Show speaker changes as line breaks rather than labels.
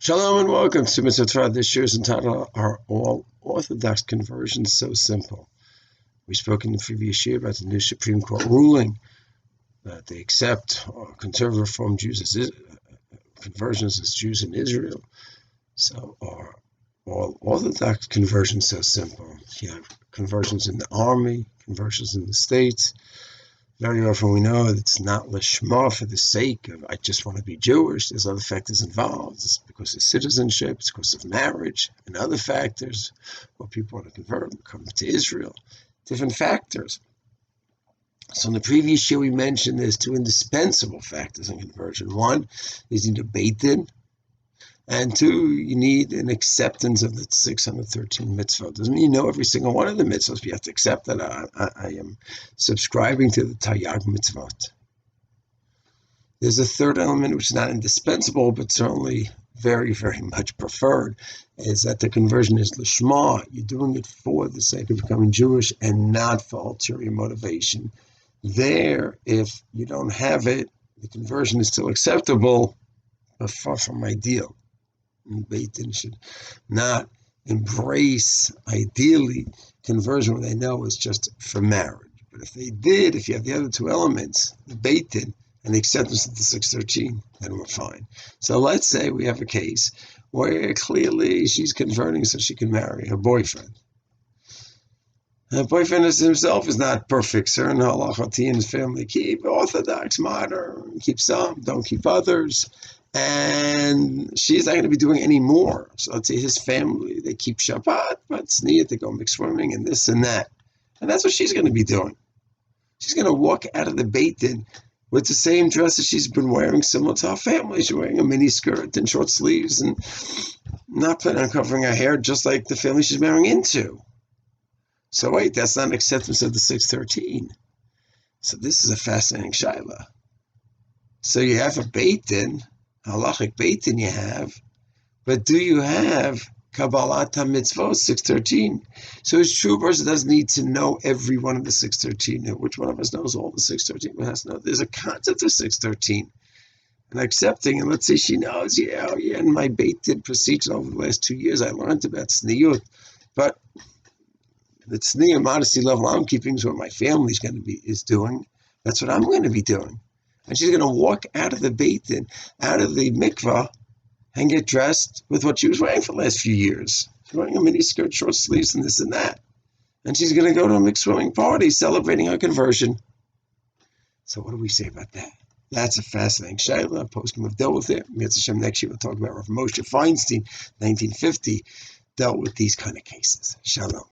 Shalom and welcome to Mitzvah Torah. This year's entitled Are All Orthodox Conversions So Simple? We spoke in the previous year about the new Supreme Court ruling that they accept conservative Reform Jews as conversions as Jews in Israel. So are all Orthodox conversions so simple? You have conversions in the army, conversions in the states. Very often we know that it's not lishma for the sake of, I just want to be Jewish. There's other factors involved. It's because of citizenship, it's because of marriage, and other factors. Or people want to convert, come to Israel. Different factors. So in the previous year we mentioned there's two indispensable factors in conversion. One is you need a Beit Din, and two, you need an acceptance of the 613 mitzvot. Doesn't mean you know every single one of the mitzvot, but you have to accept that I am subscribing to the Taryag mitzvot. There's a third element which is not indispensable, but certainly very, very much preferred, is that the conversion is lishma. You're doing it for the sake of becoming Jewish and not for ulterior motivation. There, if you don't have it, the conversion is still acceptable, but far from ideal. And Beit Din should not embrace, ideally, conversion when they know it's just for marriage. But if they did, if you have the other two elements, the Beit Din and the acceptance of the 613, then we're fine. So let's say we have a case where clearly she's converting so she can marry her boyfriend. Her boyfriend himself is not perfect. Certain halachot he and his family keep Orthodox, modern, keep some, don't keep others. And she's not going to be doing any more. So let's say his family, they keep Shabbat, but Tzniut, they go mixed swimming and this and that. And that's what she's going to be doing. She's going to walk out of the Beit Din with the same dress that she's been wearing, similar to her family. She's wearing a mini skirt and short sleeves and not planning on covering her hair, just like the family she's marrying into. So wait, that's not an acceptance of the 613. So this is a fascinating shaila. So you have a Beit Din, halachic Beit Din you have, but do you have Kabbalat HaMitzvot 613? So it's true, a person doesn't need to know every one of the 613. Which one of us knows all the 613? One has to know there's a concept of 613. And accepting, and let's say she knows, in my Beit Din procedure over the last 2 years, I learned about Tzniut, but the Tzniut modesty level I'm keeping is what my family's going to be is doing. That's what I'm going to be doing. And she's going to walk out of the Beit Din, out of the mikvah, and get dressed with what she was wearing for the last few years. She's wearing a mini skirt, short sleeves, and this and that. And she's going to go to a mixed swimming party celebrating her conversion. So what do we say about that? That's a fascinating shayla. Poskim have dealt with it. Mitzvah Hashem, next year we'll talk about Rav Moshe Feinstein, 1950, dealt with these kind of cases. Shalom.